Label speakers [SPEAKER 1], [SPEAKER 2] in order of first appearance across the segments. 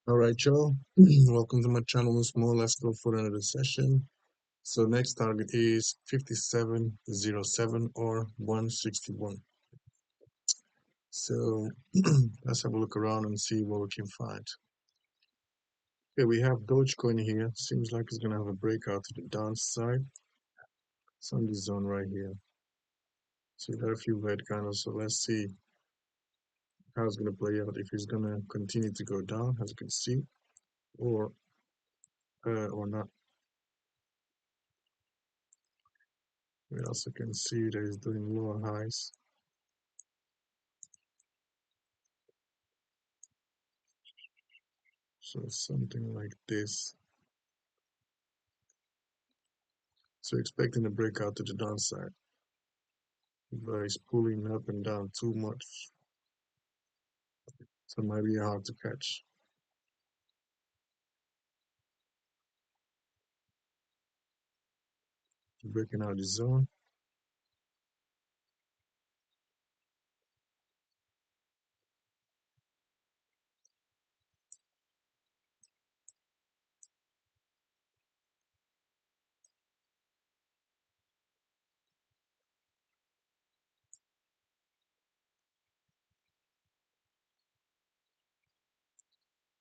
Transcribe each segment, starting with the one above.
[SPEAKER 1] All right, y'all. Welcome to my channel once more. Let's go for another session. So next target is 5707 or 161. So let's have a look around and see what we can find. Okay, we have Dogecoin here. Seems like it's gonna have a breakout to the downside. It's on the zone right here. So we got a few red candles. So let's see how it's gonna play out. If it's gonna continue to go down, as you can see, or not. We also can see that it's doing lower highs. So something like this. So expecting a breakout to the downside, but it's pulling up and down too much. So it might be hard to catch. Breaking out the zone.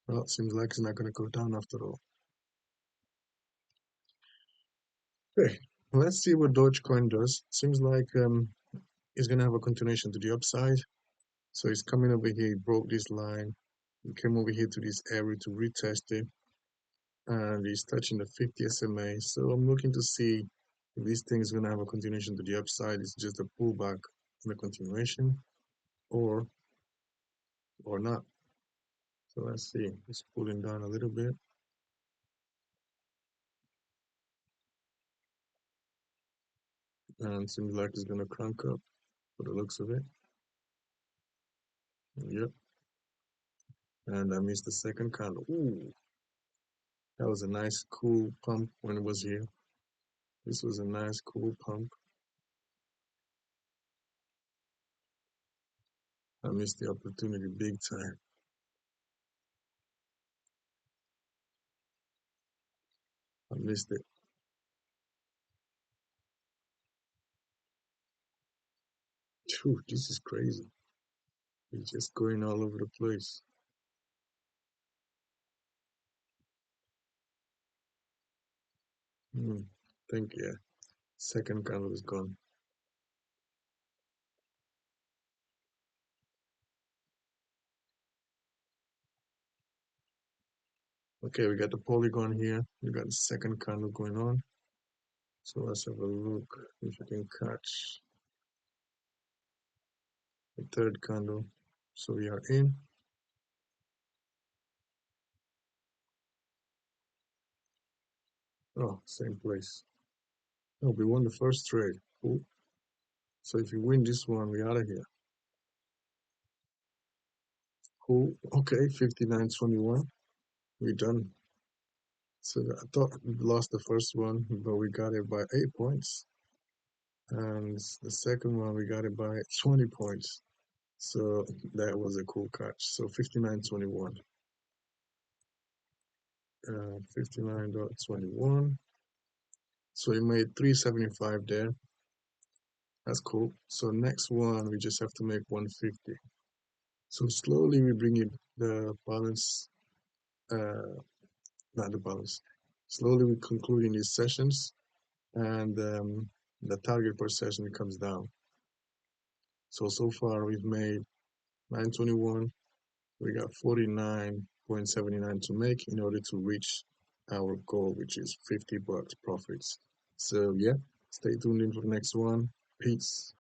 [SPEAKER 1] Well, it seems like it's not going to go down after all. Okay, let's see what Dogecoin does. Seems like it's going to have a continuation to the upside. So it's coming over here, he broke this line. He came over here to this area to retest it. And he's touching the 50 SMA. So I'm looking to see if this thing is going to have a continuation to the upside. It's just a pullback in a continuation or not. So let's see. It's pulling down a little bit. And seems like it's going to crank up for the looks of it. Yep. And I missed the second candle. Ooh, that was a nice cool pump when it was here. This was a nice cool pump. I missed the opportunity big time. I missed it. Phew, this is crazy. It's just going all over the place. I think, yeah. Second candle is gone. Okay, we got the polygon here. We got the second candle going on. So let's have a look if you can catch the third candle. So we are in. Oh, same place. Oh, we won the first trade. Cool. So if you win this one, we out of here. Cool. Okay, 59.21. We done. So I thought we lost the first one, but we got it by 8 points. And the second one, we got it by 20 points. So that was a cool catch. So 59.21. 59.21. So you made 375 there. That's cool. So next one, we just have to make 150. So slowly we bring it the balance, not the balance. Slowly we concluding these sessions, and the target per session comes down. So far we've made 921. We got 49.79 to make in order to reach our goal, which is $50 profits. So yeah, stay tuned in for the next one. Peace.